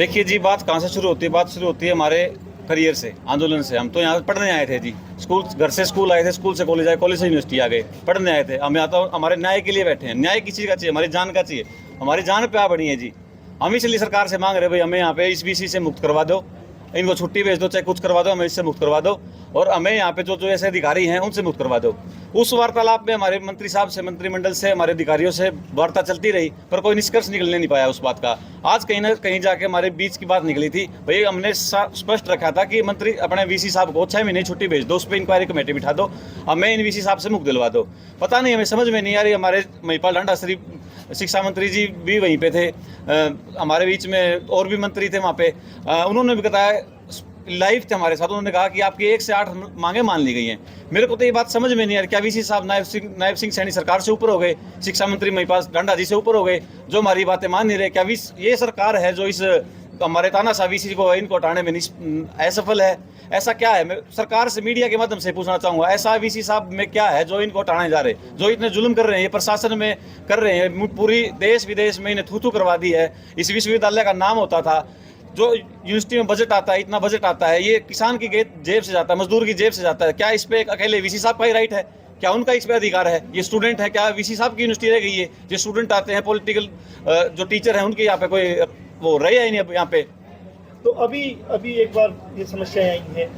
देखिए जी, बात कहाँ से शुरू होती है? बात शुरू होती है हमारे करियर से, आंदोलन से। हम तो यहाँ पढ़ने आए थे जी, स्कूल, घर से स्कूल आए थे, स्कूल से कॉलेज आए, कॉलेज से यूनिवर्सिटी आ गए, पढ़ने आए थे। हम यहाँ तो हमारे न्याय के लिए बैठे हैं। न्याय किसी का चाहिए? हमारी जान का चाहिए। हमारी जान पे आ बड़ी है जी। हम इसलिए सरकार से मांग रहे भाई, हमें यहाँ पे इस बीसी से मुक्त करवा दो, इनको छुट्टी भेज दो, चाहे कुछ करवा दो, हमें इससे मुक्त करवा दो, और हमें यहाँ पे जो जो ऐसे अधिकारी हैं उनसे मुक्त करवा दो। उस वार्तालाप में हमारे मंत्री साहब से, मंत्रिमंडल से, हमारे अधिकारियों से वार्ता चलती रही, पर कोई निष्कर्ष निकलने नहीं पाया उस बात का। आज कहीं ना कहीं जाके हमारे बीच की बात निकली थी। भाई हमने स्पष्ट रखा था कि मंत्री अपने वीसी साहब को 6 महीने छुट्टी भेज दो, उस पर इंक्वायरी कमेटी बिठा दो, हमें इन वीसी साहब से मुक्त दिलवा दो। पता नहीं, हमें समझ में नहीं आ रही। हमारे महिपाल ढांडा श्री शिक्षा मंत्री जी भी वहीं पे थे, हमारे बीच में और भी मंत्री थे वहाँ पे। उन्होंने भी बताया, लाइव थे हमारे साथ, उन्होंने कहा कि आपकी 1 से 8 मांगे मान ली गई हैं। मेरे को तो ये बात समझ में नहीं आ रही, क्या वीसी साहब नायब सिंह सैनी सरकार से ऊपर हो गए, शिक्षा मंत्री महिपाल ढांडा जी से ऊपर हो गए, जो हमारी बातें मान नहीं रहे? क्या ये सरकार है जो इस हमारे तानाशाह वीसी को, इनको हटाने में असफल है? ऐसा क्या है? मैं सरकार से, मीडिया के माध्यम से पूछना चाहूँगा, ऐसा वीसी साहब में क्या है जो इनको हटाने जा रहे, जो इतने जुल्म कर रहे हैं, ये प्रशासन में कर रहे हैं, पूरी देश विदेश में इन्हें थू करवा दी है। इस विश्वविद्यालय का नाम होता था, जो यूनिवर्सिटी में बजट आता है, इतना बजट आता है, ये किसान की जेब से जाता है, मजदूर की जेब से जाता है। क्या इस पे अकेले वीसी साहब का ही राइट है? क्या उनका इस पे अधिकार है? ये स्टूडेंट है, क्या वीसी साहब की यूनिवर्सिटी रह गई है? जो स्टूडेंट आते हैं, पॉलिटिकल जो टीचर हैं, उनके यहाँ पे कोई वो रहे है नहीं यहाँ पे? तो अभी एक बार ये समस्याएं आई हैं,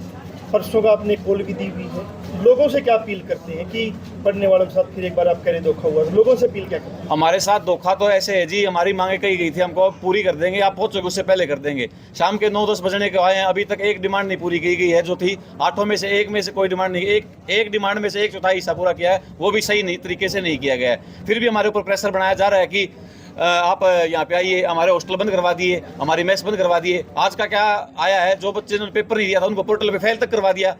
परसों का आपने कॉल भी दी हुई है, लोगों से क्या अपील करते हैं कि पढ़ने वालों के साथ फिर एक बार आप कह रहे धोखा हुआ, तो लोगों से अपील क्या करते हैं? हमारे साथ धोखा तो ऐसे है जी, हमारी मांगे कही गई थी, हमको पूरी कर देंगे, आप पहुंचोगे उससे पहले कर देंगे। शाम के 9-10 बजने के आए हैं, अभी तक एक डिमांड नहीं पूरी की गई है, जो थी 8 में से 1 में से कोई डिमांड नहीं, एक डिमांड में से 1/4 हिस्सा पूरा किया है, वो भी सही नहीं तरीके से नहीं किया गया है। फिर भी हमारे ऊपर प्रेशर बनाया जा रहा है कि आप यहाँ पे आइए, हमारे हॉस्टल बंद करवा दिए, हमारी मेस बंद करवा दिए। आज का क्या आया है, जो बच्चे ने पेपर नहीं दिया था उनको पोर्टल पे फेल तक करवा दिया।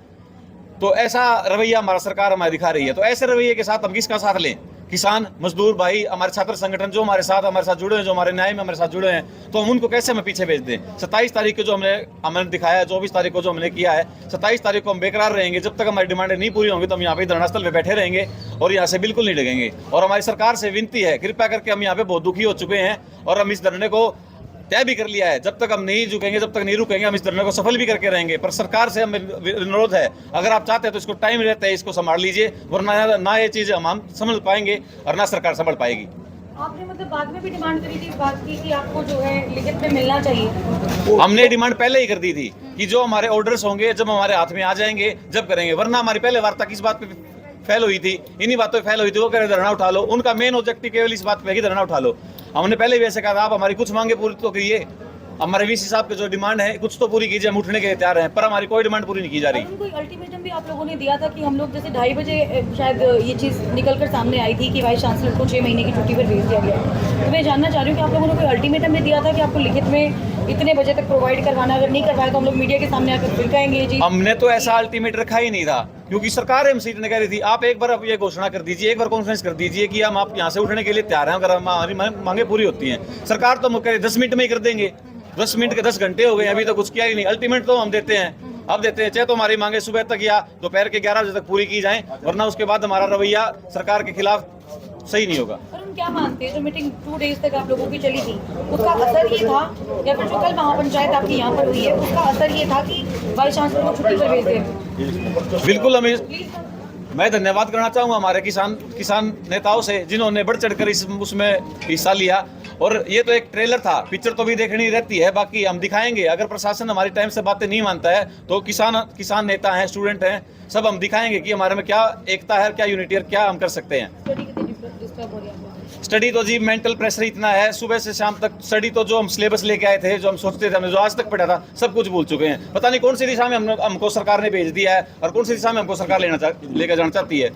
तो ऐसा रवैया हमारा सरकार हमें दिखा रही है। तो ऐसे रवैये के साथ हम किसका साथ लें? किसान, मजदूर भाई, हमारे छात्र संगठन जो हमारे साथ जुड़े हैं, जो हमारे न्याय में हमारे साथ जुड़े हैं, तो हम उनको कैसे हमें पीछे भेज दें? 27 तारीख को जो हमने दिखाया है, 24 तारीख को जो हमने किया है, 27 तारीख को हम बेकरार रहेंगे। जब तक हमारी डिमांडें नहीं पूरी होंगी तो हम यहाँ पे धरना स्थल पे बैठे रहेंगे और यहाँ से बिल्कुल नहीं लगेंगे। और हमारी सरकार से विनती है, कृपया करके, हम यहाँ पे बहुत दुखी हो चुके हैं और हम इस धरने को तय भी कर लिया है, जब तक हम नहीं झुकेंगे, जब तक नहीं रुकेंगे, हम इस धरने को सफल भी करके रहेंगे। पर सरकार से हमें अनुरोध है, अगर आप चाहते हैं तो इसको टाइम रहता है, इसको संभाल लीजिए, वरना ना ये चीज़ हम समझ पाएंगे और ना सरकार संभाल पाएगी। आपने मतलब बाद में भी डिमांड करी थी, बात की कि आपको जो है लिखित में मिलना चाहिए? हमने डिमांड पहले ही कर दी थी कि जो हमारे ऑर्डर्स होंगे, जब हमारे हाथ में आ जाएंगे, जब करेंगे। वरना हमारी पहले वार्ता किस बात पे फेल हुई थी? इन्हीं बातों पे फेल हुई थी। वो कह रहे धरना उठा लो, उनका मेन ऑब्जेक्टिव केवल इस बात पे है कि धरना उठा लो। हमने पहले भी ऐसे कहा था, आप हमारी कुछ मांगे पूरी तो करिए, हमारे वीसी साहब के जो डिमांड है कुछ तो पूरी कीजिए, हम उठने के तैयार हैं, पर हमारी कोई डिमांड पूरी नहीं की जा रही। कोई अल्टीमेटम भी आप लोगों ने दिया था कि हम लोग जैसे 2:30 बजे शायद ये चीज़ निकल कर सामने आई थी कि वाइस चांसलर को 6 महीने की छुट्टी पर भेज दिया गया। तो मैं जानना चाह रही हूँ कि आप लोगों ने कोई अल्टीमेटम भी दिया था कि आपको लिखित में इतने बजे तक प्रोवाइड करवाना, अगर नहीं करवाया तो हम लोग मीडिया के सामने आकर फिर कहेंगे जी? हमने तो ऐसा अल्टीमेट रखा ही नहीं था, क्योंकि सरकार एमसीडी ने कह रही थी, आप एक बार अब ये घोषणा कर दीजिए, एक बार कॉन्फ्रेंस कर दीजिए कि हम आप यहाँ से उठने के लिए तैयार हैं, अगर हमारी मांगे पूरी होती हैं। सरकार तो कह रही 10 मिनट में ही कर देंगे। 10 मिनट के 10 घंटे हो गए, अभी तक कुछ किया ही नहीं। अल्टीमेट तो हम देते हैं, अब देते हैं, चाहे तो हमारी मांगे सुबह तक या दोपहर के 11 बजे तक पूरी की जाएं, वरना उसके बाद हमारा रवैया सरकार के खिलाफ सही नहीं होगा। और हम क्या मानते हैं, जो मीटिंग 2 डेज तक आप लोगों की चली थी, उसका असर ये था, या फिर जो कल महापंचायत आपकी यहाँ पर हुई है, उसका असर ये था कि वाइस चांसलर को छुट्टी पर भेज दें? बिल्कुल, मैं धन्यवाद करना चाहूँगा हमारे किसान नेताओं से, जिन्होंने बढ़ चढ़ कर उसमें हिस्सा लिया। और ये तो एक ट्रेलर था, पिक्चर तो भी देखनी रहती है, बाकी हम दिखाएंगे। अगर प्रशासन हमारी टाइम से बातें नहीं मानता है तो किसान नेता हैं, स्टूडेंट हैं, सब हम दिखाएंगे कि हमारे में क्या एकता है, क्या यूनिटी है, क्या हम कर सकते हैं। स्टडी तो जी मेंटल प्रेशर इतना है, सुबह से शाम तक स्टडी तो जो हम सिलेबस लेके आए थे, जो हम सोचते थे, हमने जो आज तक पढ़ा था, सब कुछ भूल चुके हैं। पता नहीं कौन सी दिशा में हमको सरकार ने भेज दिया है और कौन सी दिशा में हमको सरकार लेकर जाना चाहती है।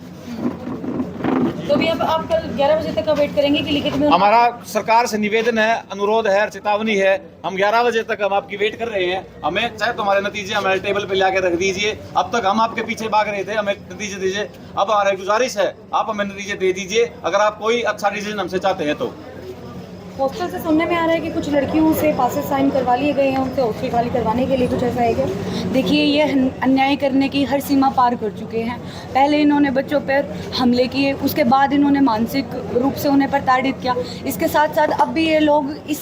तो भी अब आप कल 11 बजे तक का वेट करेंगे कि लिखित में? हमारा सरकार से निवेदन है, अनुरोध है, चेतावनी है, हम 11 बजे तक हम आपकी वेट कर रहे हैं। हमें चाहे तो हमारे नतीजे हमारे टेबल पे ला के रख दीजिए। अब तक हम आपके पीछे भाग रहे थे, हमें नतीजे दीजिए। अब हमारी गुजारिश है, आप हमें नतीजे दे दीजिए, अगर आप कोई अच्छा डिसीजन हमसे चाहते हैं तो। हॉस्टल से सुनने में आ रहा है कि कुछ लड़कियों से पासेस साइन करवा लिए गए हैं, उनसे हॉस्टल खाली करवाने के लिए, कुछ ऐसा है क्या? देखिए, ये अन्याय करने की हर सीमा पार कर चुके हैं। पहले इन्होंने बच्चों पर हमले किए, उसके बाद इन्होंने मानसिक रूप से उन्हें प्रताड़ित किया। इसके साथ साथ अब भी ये लोग इस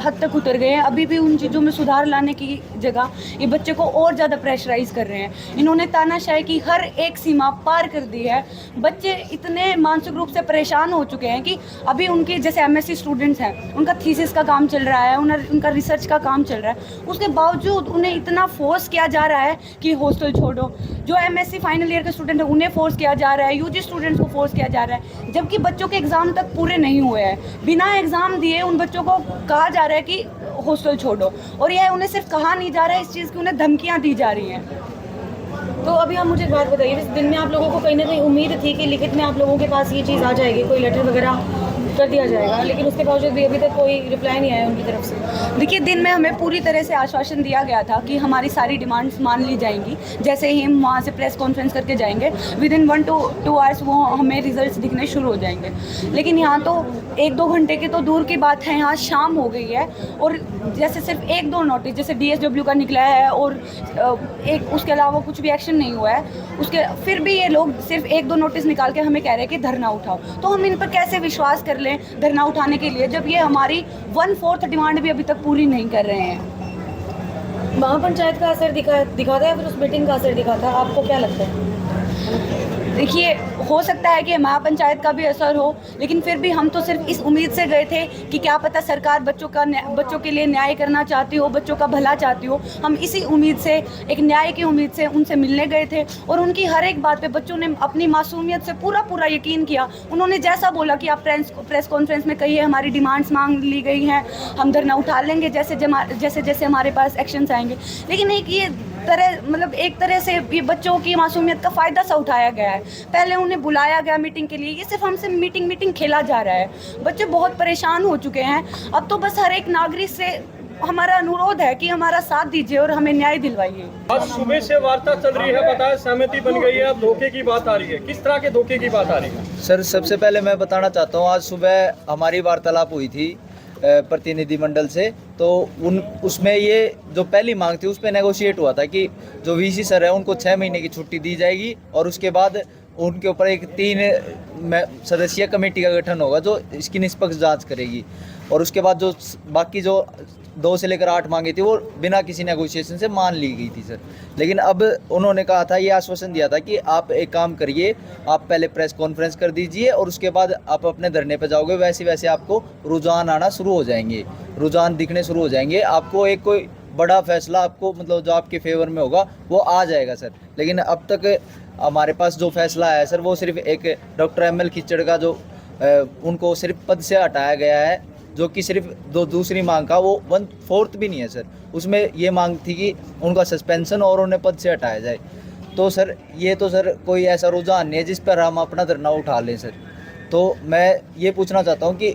हद तक उतर गए हैं, अभी भी उन चीज़ों में सुधार लाने की जगह ये बच्चे को और ज़्यादा प्रेशराइज कर रहे हैं। इन्होंने तानाशाही की हर एक सीमा पार कर दी है। बच्चे इतने मानसिक रूप से परेशान हो चुके हैं कि अभी उनके जैसे MSc स्टूडेंट्स हैं, उनका थीसिस का काम चल रहा है, उनका रिसर्च का काम चल रहा है, उसके बावजूद उन्हें इतना फोर्स किया जा रहा है कि हॉस्टल छोड़ो। जो MSc फाइनल ईयर के स्टूडेंट हैं उन्हें फोर्स किया जा रहा है, UG स्टूडेंट्स को फोर्स किया जा रहा है, जबकि बच्चों के एग्ज़ाम तक पूरे नहीं हुए हैं। बिना एग्ज़ाम दिए उन बच्चों को कहा जा रहा है कि हॉस्टल छोड़ो, और यह उन्हें सिर्फ कहा नहीं जा रहा है, इस चीज़ की उन्हें धमकियाँ दी जा रही हैं। तो अभी आप मुझे एक बात बताइए, इस दिन में आप लोगों को कहीं ना कहीं उम्मीद थी कि लिखित में आप लोगों के पास ये चीज़ आ जाएगी, कोई लेटर वगैरह कर दिया जाएगा, लेकिन उसके बावजूद भी अभी तक कोई रिप्लाई नहीं आया उनकी तरफ से। देखिए, दिन में हमें पूरी तरह से आश्वासन दिया गया था कि हमारी सारी डिमांड्स मान ली जाएंगी। जैसे ही हम वहाँ से प्रेस कॉन्फ्रेंस करके जाएंगे, विद इन 1 to 2 आवर्स वो हमें रिजल्ट्स दिखने शुरू हो जाएंगे। लेकिन यहाँ तो 1-2 घंटे की तो दूर की बात है, यहाँ शाम हो गई है और जैसे सिर्फ 1-2 नोटिस जैसे DSW का निकला है और एक उसके अलावा कुछ भी एक्शन नहीं हुआ है, उसके फिर भी ये लोग सिर्फ 1-2 नोटिस निकाल के हमें कह रहे हैं कि धरना उठाओ। तो हम इन पर कैसे विश्वास कर लें धरना उठाने के लिए, जब ये हमारी 1/4 डिमांड भी अभी तक पूरी नहीं कर रहे हैं। महापंचायत का असर दिखाता है, फिर उस मीटिंग का असर दिखाता है, आपको क्या लगता है? देखिए, हो सकता है कि महापंचायत का भी असर हो, लेकिन फिर भी हम तो सिर्फ इस उम्मीद से गए थे कि क्या पता सरकार बच्चों के लिए न्याय करना चाहती हो, बच्चों का भला चाहती हो। हम इसी उम्मीद से, एक न्याय की उम्मीद से उनसे मिलने गए थे और उनकी हर एक बात पे बच्चों ने अपनी मासूमियत से पूरा यकीन किया। उन्होंने जैसा बोला कि आप प्रेस कॉन्फ्रेंस में कहिए हमारी डिमांड्स मांग ली गई हैं, हम धरना उठा लेंगे जैसे जैसे हमारे पास एक्शंस आएंगे। लेकिन एक तरह से ये बच्चों की मासूमियत का फ़ायदा सा उठाया गया है। पहले उन्हें बुलाया गया मीटिंग के लिए, ये सिर्फ हमसे मीटिंग खेला जा रहा है। बच्चे बहुत परेशान हो चुके हैं। अब तो बस हर एक नागरिक से हमारा अनुरोध है कि हमारा साथ दीजिए और हमें न्याय दिलवाइए। आज सुबह से वार्ता चल रही है, बताया सहमति बन गई है, अब धोखे की बात आ रही है। किस तरह के धोखे की बात आ रही है? सर, सबसे पहले मैं बताना चाहता हूँ, आज सुबह हमारी वार्तालाप हुई थी प्रतिनिधि मंडल से, तो उसमें ये जो पहली मांग थी उस पर नेगोशिएट हुआ था कि जो VC सर है उनको 6 महीने की छुट्टी दी जाएगी और उसके बाद उनके ऊपर एक 3 सदस्यीय कमेटी का गठन होगा जो इसकी निष्पक्ष जांच करेगी। और उसके बाद जो बाकी जो 2 से लेकर 8 मांगी थी वो बिना किसी नेगोशिएशन से मान ली गई थी सर। लेकिन अब उन्होंने कहा था, ये आश्वासन दिया था कि आप एक काम करिए, आप पहले प्रेस कॉन्फ्रेंस कर दीजिए और उसके बाद आप अपने धरने पे जाओगे, वैसे वैसे आपको रुझान आना शुरू हो जाएंगे, रुझान दिखने शुरू हो जाएंगे, आपको एक कोई बड़ा फैसला आपको मतलब जो आपके फेवर में होगा वो आ जाएगा सर। लेकिन अब तक हमारे पास जो फैसला है सर वो सिर्फ एक डॉक्टर ML खिचड़ का जो उनको सिर्फ पद से हटाया गया है, जो कि सिर्फ दूसरी मांग का वो 1/4 भी नहीं है सर। उसमें ये मांग थी कि उनका सस्पेंशन और उन्हें पद से हटाया जाए। तो सर ये तो सर कोई ऐसा रुझान नहीं है जिस पर हम अपना धरना उठा लें सर। तो मैं ये पूछना चाहता हूँ कि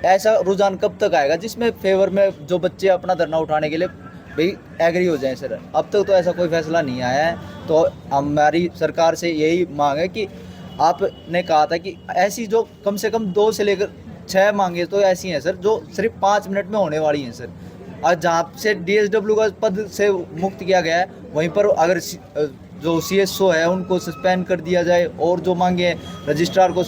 ऐसा रुझान कब तक आएगा जिसमें फेवर में जो बच्चे अपना धरना उठाने के लिए भाई एग्री हो जाएं सर। अब तक तो ऐसा कोई फैसला नहीं आया है। तो हमारी सरकार से यही मांग है कि आपने कहा था कि ऐसी जो कम से कम 2 से लेकर 6 मांगे तो ऐसी हैं सर जो सिर्फ 5 मिनट में होने वाली हैं सर। आज जहाँ से DSW का पद से मुक्त किया गया है वहीं पर अगर जो CSO है उनको सस्पेंड कर दिया जाए और जो मांगे हैं रजिस्ट्रार को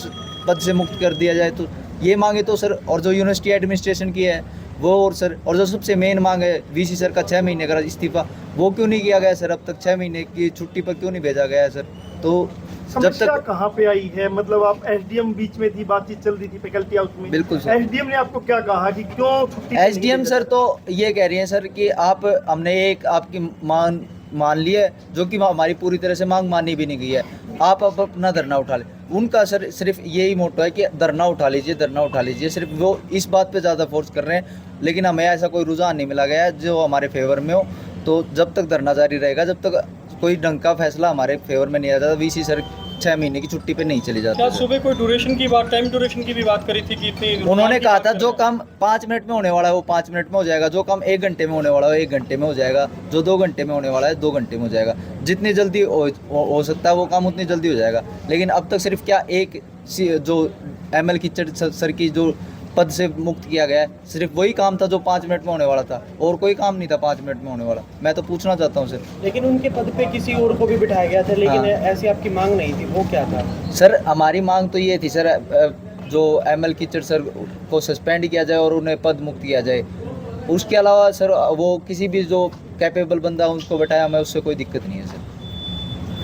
पद से मुक्त कर दिया जाए, तो ये मांगे तो सर, और जो यूनिवर्सिटी एडमिनिस्ट्रेशन की है वो, और सर और जो सबसे मेन मांग है VC सर का 6 महीने का इस्तीफा, वो क्यों नहीं किया गया सर? अब तक 6 महीने की छुट्टी पर क्यों नहीं भेजा गया है सर? तो जब समस्या तक कहाँ पे आई है? मतलब आप SDM बीच में थी, बातचीत चल रही थी फैकल्टी हाउस में, बिल्कुल सर। SDM ने आपको क्या कहा कि क्यों छुट्टी नहीं SDM दी? सर तो ये कह रही हैं सर कि हमने एक आपकी मांग मान ली है जो कि हमारी पूरी तरह से मांग मानी भी नहीं गई है, आप अब अपना धरना उठा लें। उनका सर सिर्फ यही मोटो है कि धरना उठा लीजिए, धरना उठा लीजिए, सिर्फ वो इस बात पे ज़्यादा फोर्स कर रहे हैं। लेकिन हमें ऐसा कोई रुझान नहीं मिला गया है जो हमारे फेवर में हो। तो जब तक धरना जारी रहेगा, जब तक कोई ढंग का फैसला हमारे फेवर में नहीं आ जाता, VC सर 6 महीने की छुट्टी पे नहीं चली जाती। क्या सुबह कोई ड्यूरेशन की बात, टाइम ड्यूरेशन की भी बात करी थी कि इतनी? उन्होंने कहा था जो काम 5 मिनट में होने वाला है वो 5 मिनट में हो जाएगा, जो काम 1 घंटे में होने वाला है 1 घंटे में हो जाएगा, जो 2 घंटे में होने वाला है 2 घंटे में हो जाएगा। जितनी जल्दी हो सकता है वो काम उतनी जल्दी हो जाएगा। लेकिन अब तक सिर्फ क्या एक जो ML खिचड़ सर की जो पद से मुक्त किया गया है। सिर्फ वही काम था जो 5 मिनट में होने वाला था, और कोई काम नहीं था 5 मिनट में होने वाला। मैं तो पूछना चाहता हूँ सर। लेकिन उनके पद पे किसी और को भी बिठाया गया था, लेकिन हाँ। ऐसी आपकी मांग नहीं थी, वो क्या था? सर हमारी मांग तो ये थी सर, जो ML कीचड़ सर को सस्पेंड किया जाए और उन्हें पद मुक्त किया जाए। उसके अलावा सर वो किसी भी जो कैपेबल बंदा उसको बैठाया, हमें उससे कोई दिक्कत नहीं है सर।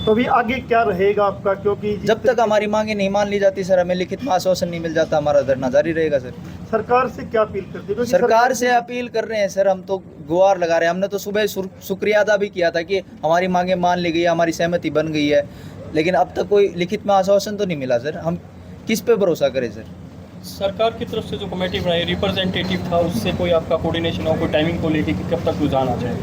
तो अभी आगे क्या रहेगा आपका, क्योंकि जिस जब तक हमारी मांगे नहीं मान ली जाती सर, हमें लिखित में आश्वासन नहीं मिल जाता, हमारा धरना जारी रहेगा सर। सरकार से क्या अपील करते हो? क्योंकि सरकार से अपील कर रहे हैं सर, हम तो गुहार लगा रहे हैं। हमने तो सुबह शुक्रिया अदा भी किया था कि हमारी मांगे मान ली गई है, हमारी सहमति बन गई है, लेकिन अब तक कोई लिखित में आश्वासन तो नहीं मिला सर। हम किस पे भरोसा करें सर? सरकार की तरफ से जो कमेटी बनाई, रिप्रेजेंटेटिव था, उससे कोई आपका कोऑर्डिनेशन हो, कोई टाइमिंग को लेके कि कब तक रुझान आ जाए?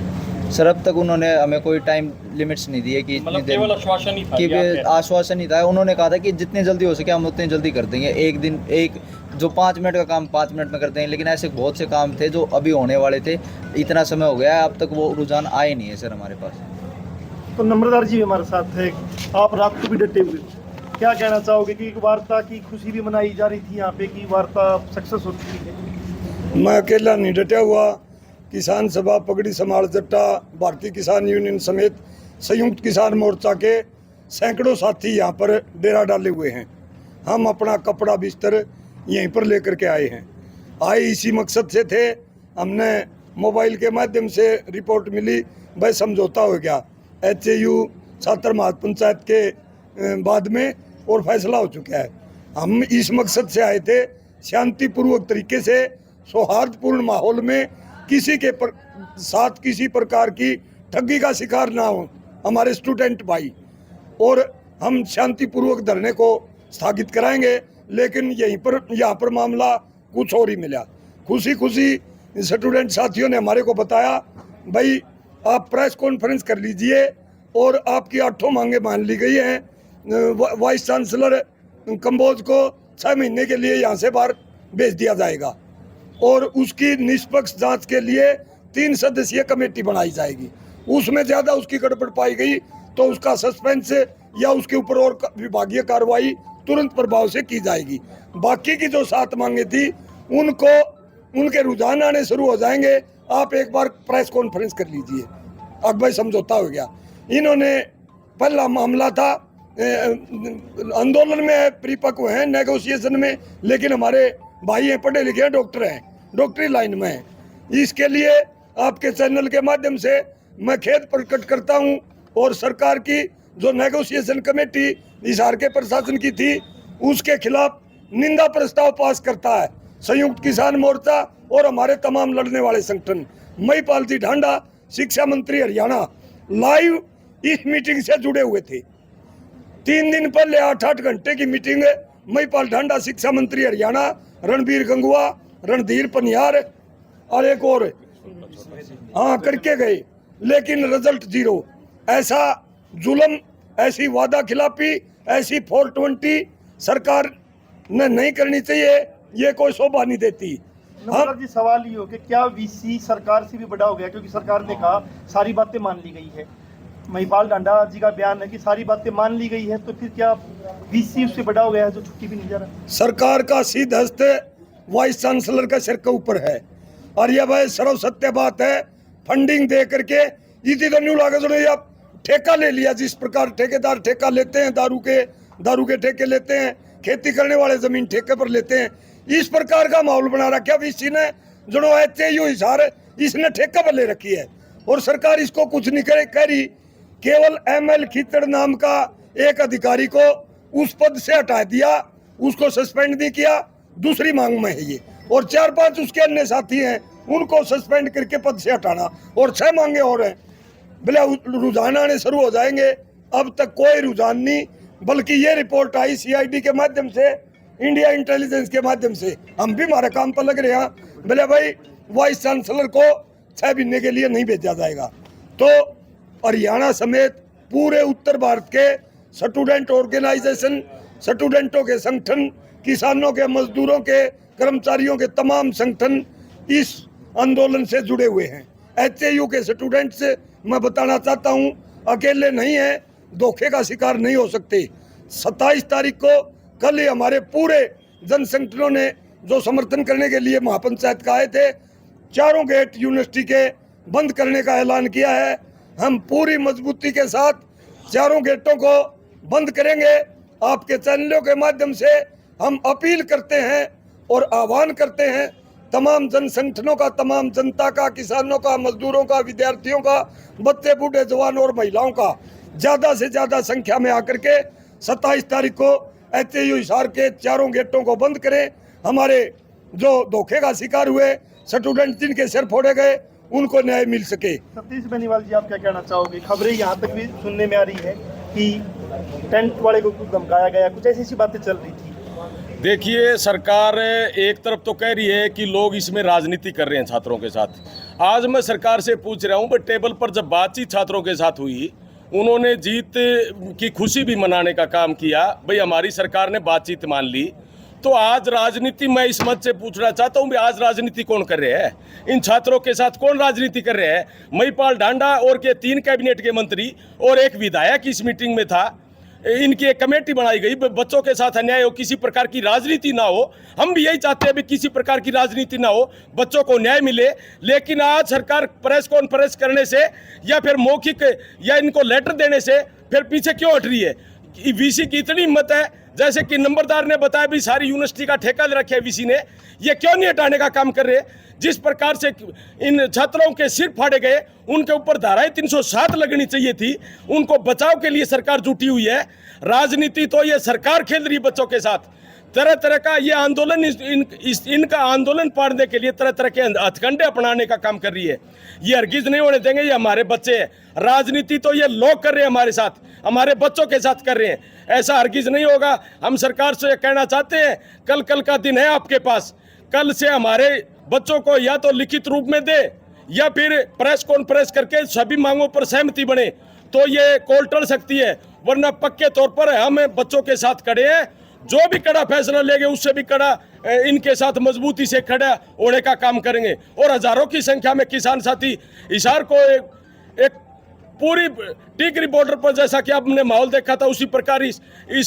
सर अब तक उन्होंने हमें कोई टाइम लिमिट्स नहीं दिए कि मतलब केवल आश्वासन ही था कि कि आप कह- आश्वासन ही था। उन्होंने कहा था कि जितनी जल्दी हो सके हम उतनी जल्दी कर देंगे। एक दिन एक जो 5 मिनट का काम 5 मिनट में कर देंगे, लेकिन ऐसे बहुत से काम थे जो अभी होने वाले थे। इतना समय हो गया है, अब तक वो रुझान आए नहीं है सर हमारे पास। तो नम्रदार जी हमारे साथ है, आप रात को भी डटे हुए हो। क्या कहना चाहोगे कि एक वार्ता की खुशी भी मनाई जा रही थी यहाँ पे, कि वार्ता सक्सेस हो चुकी है? मैं अकेला नहीं डटा हुआ, किसान सभा पगड़ी समाल जट्टा, भारतीय किसान यूनियन समेत संयुक्त किसान मोर्चा के सैकड़ों साथी यहाँ पर डेरा डाले हुए हैं। हम अपना कपड़ा बिस्तर यहीं पर लेकर के आए हैं। आए इसी मकसद से थे। हमने मोबाइल के माध्यम से रिपोर्ट मिली, भाई समझौता हो गया HAU छात्र महापंचायत के बाद में, और फैसला हो चुका है। हम इस मकसद से आए थे, शांतिपूर्वक तरीके से सौहार्दपूर्ण माहौल में किसी के साथ किसी प्रकार की ठगी का शिकार ना हो हमारे स्टूडेंट भाई, और हम शांतिपूर्वक धरने को स्थगित कराएंगे। लेकिन यहाँ पर मामला कुछ और ही मिला। खुशी खुशी स्टूडेंट साथियों ने हमारे को बताया, भाई आप प्रेस कॉन्फ्रेंस कर लीजिए और आपकी 8 मांगे मान ली गई हैं। वाइस चांसलर कंबोज को 6 महीने के लिए यहाँ से बाहर भेज दिया जाएगा, और उसकी निष्पक्ष जांच के लिए 3 सदस्यीय कमेटी बनाई जाएगी। उसमें ज़्यादा उसकी गड़बड़ पाई गई तो उसका सस्पेंस या उसके ऊपर और विभागीय कार्रवाई तुरंत प्रभाव से की जाएगी। बाकी की जो 7 मांगे थी उनको उनके रुझान आने शुरू हो जाएंगे। आप एक बार प्रेस कॉन्फ्रेंस कर लीजिए। अब भाई समझौता हो गया। इन्होंने पहला मामला था आंदोलन में परिपक्व हैं, नेगोशिएशन में, लेकिन हमारे भाई हैं, पढ़े लिखे हैं, डॉक्टर हैं, डॉक्टरी लाइन में हैं। इसके लिए आपके चैनल के माध्यम से मैं खेद प्रकट करता हूं, और सरकार की जो नेगोशिएशन कमेटी हिसार के प्रशासन की थी उसके खिलाफ निंदा प्रस्ताव पास करता है संयुक्त किसान मोर्चा और हमारे तमाम लड़ने वाले संगठन। महिपाल जी ढांडा शिक्षा मंत्री हरियाणा लाइव इस मीटिंग से जुड़े हुए थे। 3 दिन पहले 8-8 घंटे की मीटिंग महिपाल ढांडा शिक्षा मंत्री हरियाणा, रणबीर गंगुआ, रणधीर पनियार और एक और करके गए, लेकिन रिजल्ट 0। ऐसा जुल्म, ऐसी वादा खिलाफी, ऐसी 420 सरकार ने नहीं करनी चाहिए। ये कोई शोभा नहीं देती। नम्रदार जी सवाल ये हो कि क्या VC सरकार से भी बड़ा हो गया, क्योंकि सरकार ने कहा सारी बातें मान ली गई है। महिपाल ढांडा जी का बयान है कि सारी बातें मान ली गई है, तो फिर क्या VC उससे बड़ा हो गया है जो छुट्टी भी नहीं जा रहा? सरकार का सीधा हस्त वाइस चांसलर का सिर के ऊपर है, और यह भाई सर्व सत्य बात है। फंडिंग दे करके इसी तो न्यू लागत ने आप ठेका ले लिया। जिस प्रकार ठेकेदार ठेका लेते हैं, दारू के ठेके लेते हैं, खेती करने वाले जमीन ठेके पर लेते हैं, इस प्रकार का माहौल बना रखा VC ने। जो HAU हिसार इसने ठेका पर ले रखी है, और सरकार इसको कुछ नहीं कह रही। केवल ML कीचड़ नाम का एक अधिकारी को उस पद से हटा दिया, उसको सस्पेंड नहीं किया। दूसरी मांग में है ये, और 4-5 उसके अन्य साथी हैं, उनको सस्पेंड करके पद से हटाना, और 6 मांगे और हैं। भले रुझान आने शुरू हो जाएंगे। अब तक कोई रुझान नहीं, बल्कि ये रिपोर्ट आई CID के माध्यम से, इंडिया इंटेलिजेंस के माध्यम से। हम भी हमारे काम पर लग रहे हैं। बोले भाई वाइस चांसलर को 6 महीने के लिए नहीं भेजा जाएगा। तो हरियाणा समेत पूरे उत्तर भारत के स्टूडेंट ऑर्गेनाइजेशन, स्टूडेंटों के संगठन, किसानों के, मजदूरों के, कर्मचारियों के तमाम संगठन इस आंदोलन से जुड़े हुए हैं। HAU के स्टूडेंट्स मैं बताना चाहता हूं, अकेले नहीं है, धोखे का शिकार नहीं हो सकते। 27 तारीख को कल ही हमारे पूरे जन संगठनों ने जो समर्थन करने के लिए महापंचायत का आए थे। चारों गेट यूनिवर्सिटी के बंद करने का ऐलान किया है। हम पूरी मजबूती के साथ चारों गेटों को बंद करेंगे। आपके चैनलों के माध्यम से हम अपील करते हैं और आह्वान करते हैं तमाम जन संगठनों का, तमाम जनता का, किसानों का, मजदूरों का, विद्यार्थियों का, बच्चे, बूढ़े, जवान और महिलाओं का ज़्यादा से ज़्यादा संख्या में आकर के 27 तारीख को एचएयू हिसार के चारों गेटों को बंद करें। हमारे जो धोखे का शिकार हुए स्टूडेंट जिनके सिर फोड़े गए उनको न्याय मिल सके। सतीश बेनीवाल जी, आप क्या कहना चाहोगे? खबरें यहाँ तक भी सुनने में आ रही है कि टेंट वाले को कुछ धमकाया गया, कुछ ऐसी ऐसी बातें चल रही थी। देखिए, सरकार एक तरफ तो कह रही है कि लोग इसमें राजनीति कर रहे हैं छात्रों के साथ। आज मैं सरकार से पूछ रहा हूँ, बट टेबल पर जब बातचीत छात्रों के साथ हुई, उन्होंने जीत की खुशी भी मनाने का काम किया। भाई हमारी सरकार ने बातचीत मान ली। तो आज राजनीति, मैं इस मत से पूछना चाहता हूँ, आज राजनीति कौन कर रहे हैं? इन छात्रों के साथ कौन राजनीति कर रहे हैं? महिपाल ढांडा और के 3 कैबिनेट के मंत्री और एक विधायक इस मीटिंग में था। इनकी एक कमेटी बनाई गई, बच्चों के साथ अन्याय हो, किसी प्रकार की राजनीति ना हो। हम भी यही चाहते हैं भी किसी प्रकार की राजनीति ना हो, बच्चों को न्याय मिले। लेकिन आज सरकार प्रेस कॉन्फ्रेंस करने से या फिर मौखिक या इनको लेटर देने से फिर पीछे क्यों हट रही है? वीसी की इतनी हिम्मत है, जैसे कि नंबरदार ने बताया भी सारी यूनिवर्सिटी का ठेका ले रखा है वीसी ने, ये क्यों नहीं हटाने का काम कर रहे? जिस प्रकार से इन छात्रों के सिर फाड़े गए, उनके ऊपर धाराएं 307 लगनी चाहिए थी। उनको बचाव के लिए सरकार जुटी हुई है। राजनीति तो ये सरकार खेल रही है बच्चों के साथ। तरह तरह का ये आंदोलन, इनका आंदोलन पाड़ने के लिए तरह तरह के हथकंडे अपनाने का काम कर रही है। ये हरगिज नहीं होने देंगे, ये हमारे बच्चे हैं। राजनीति तो ये लोग कर रहे हैं हमारे साथ, हमारे बच्चों के साथ कर रहे हैं। ऐसा हरगिज नहीं होगा। हम सरकार से कहना चाहते हैं, कल का दिन है आपके पास। कल से हमारे बच्चों को या तो लिखित रूप में दे या फिर प्रेस कॉन्फ्रेंस करके सभी मांगों पर सहमति बने, तो ये कॉल टल सकती है। वरना पक्के तौर पर हम बच्चों के साथ खड़े हैं। जो भी कड़ा फैसला लेंगे उससे भी कड़ा इनके साथ मजबूती से खड़ा होने का काम करेंगे। और हजारों की संख्या में किसान साथी हिसार को एक पूरी टिकरी बॉर्डर पर जैसा कि आपने माहौल देखा था, उसी प्रकार इस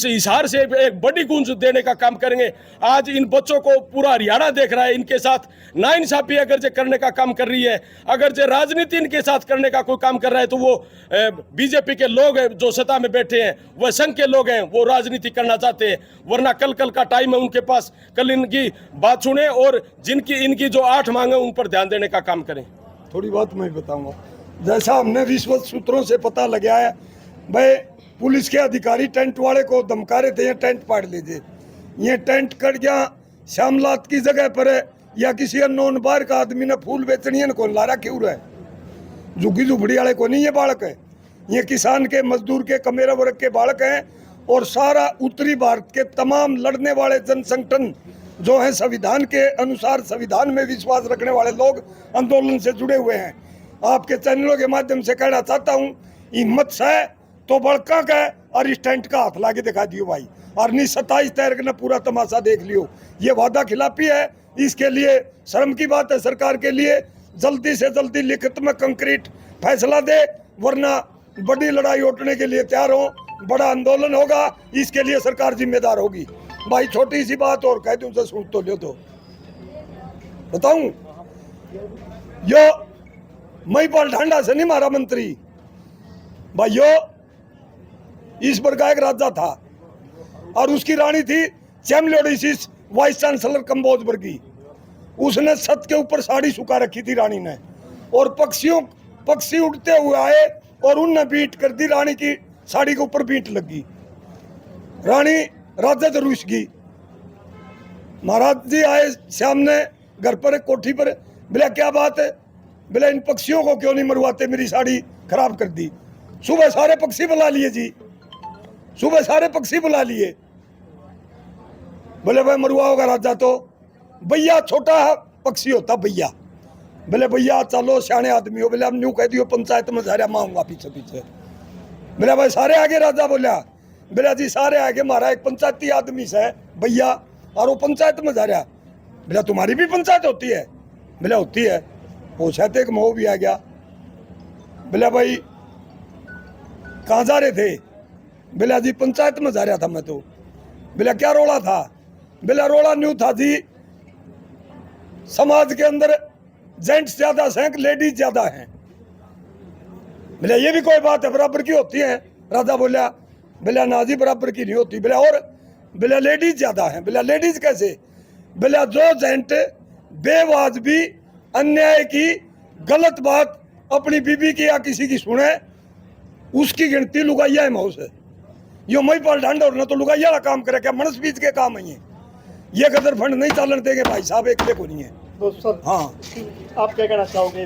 हिसार से एक बड़ी गूंज देने का काम करेंगे। आज इन बच्चों को पूरा हरियाणा देख रहा है। इनके साथ नाइंसाफी अगर जो करने का काम कर रही है, अगर जो राजनीति इनके साथ करने का कोई काम कर रहा है, तो वो बीजेपी के लोग हैं जो सत्ता में बैठे हैं, वह संघ के लोग हैं, वो राजनीति करना चाहते हैं। वरना कल का टाइम है उनके पास, कल इनकी बात सुने और इनकी जो 8 मांगे उन पर ध्यान देने का काम करें। थोड़ी बात मैं बताऊंगा। जैसा हमने विश्वस्त सूत्रों से पता लगा है, भाई पुलिस के अधिकारी टेंट वाले को धमका रहे थे, ये टेंट पाड़ लीजिए, ये टेंट कट गया श्यामलात की जगह पर है, या किसी अननोन बाहर का आदमी ने फूल बेचनी है, कौन लारा क्यों रहा है? झुग्गी झुपड़ी वाले को नहीं ये बालक है, ये किसान के, मजदूर के, कमेरा वर्ग के बालक हैं। और सारा उत्तरी भारत के तमाम लड़ने वाले जन संगठन जो हैं, संविधान के अनुसार, संविधान में विश्वास रखने वाले लोग आंदोलन से जुड़े हुए हैं। आपके चैनलों के माध्यम से कहना चाहता हूँ, हिम्मत से तो बड़का का और इस टेंट का हाथ लाके दिखा दियो भाई, और नहीं 27 तारीख ने पूरा तमाशा देख लियो। ये वादा खिलाफी है, इसके लिए शर्म की बात है सरकार के लिए। जल्दी से जल्दी लिखित में कंक्रीट फैसला दे, वरना बड़ी लड़ाई उठने के लिए तैयार हो, बड़ा आंदोलन होगा, इसके लिए सरकार जिम्मेदार होगी। भाई छोटी सी बात और कह दूं तो सुन तो लो, तो बताऊं, यो महिपाल ढांडा से नहीं मारा मंत्री भाइयों, इस पर का एक राजा था और उसकी रानी थी चैमलोडिसिस वाइस चांसलर कंबोजबर की। उसने छत के ऊपर साड़ी सुखा रखी थी रानी ने, और पक्षी उड़ते हुए आए और उनने बीट कर दी, रानी की साड़ी के ऊपर बीट लगी। रानी राजा तो रुस गई। महाराज जी आए सामने घर पर, कोठी पर, बोला क्या बात है? बोले इन पक्षियों को क्यों नहीं मरवाते, मेरी साड़ी खराब कर दी। सुबह सारे पक्षी बुला लिए जी, सुबह सारे पक्षी बुला लिए। बोले भाई मरुआ होगा राजा, तो भैया छोटा पक्षी होता भैया। बोले भैया चलो सियाने आदमी हो। बोले हम न्यू कह दियो पंचायत में जा रहा, मांगूंगा पीछे पीछे। बोले भाई सारे आगे राजा बोला। बोला जी सारे आगे, मारा एक पंचायती आदमी से भैया, और वो पंचायत में जा रहा। बोला तुम्हारी भी पंचायत होती है? बोला होती है। वो शायद एक मोह भी आ गया। बोला भाई कहाँ जा रहे थे? बोला जी पंचायत में जा रहा था मैं तो। बोला क्या रोला था? बोला रोला न्यू था जी, समाज के अंदर जेंट्स ज़्यादा हैं कि लेडीज ज़्यादा हैं। बोले ये भी कोई बात है, बराबर की होती है। राजा बोला बोला ना जी बराबर की नहीं होती। बोला और बोला लेडीज ज़्यादा हैं। बोला लेडीज कैसे? बोला जो जेंट बेवाजबी अन्याय की गलत बात अपनी बीबी की या किसी की सुने उसकी गिनती लुगाइया है मऊ से। यो महिपाल ढांडा और न तो लुगाइया वाला काम करे, क्या मनस बीच के काम है ये गदर फंड नहीं चालन देंगे भाई साहब, एक को नहीं है। तो सर हाँ आप क्या कहना चाहोगे?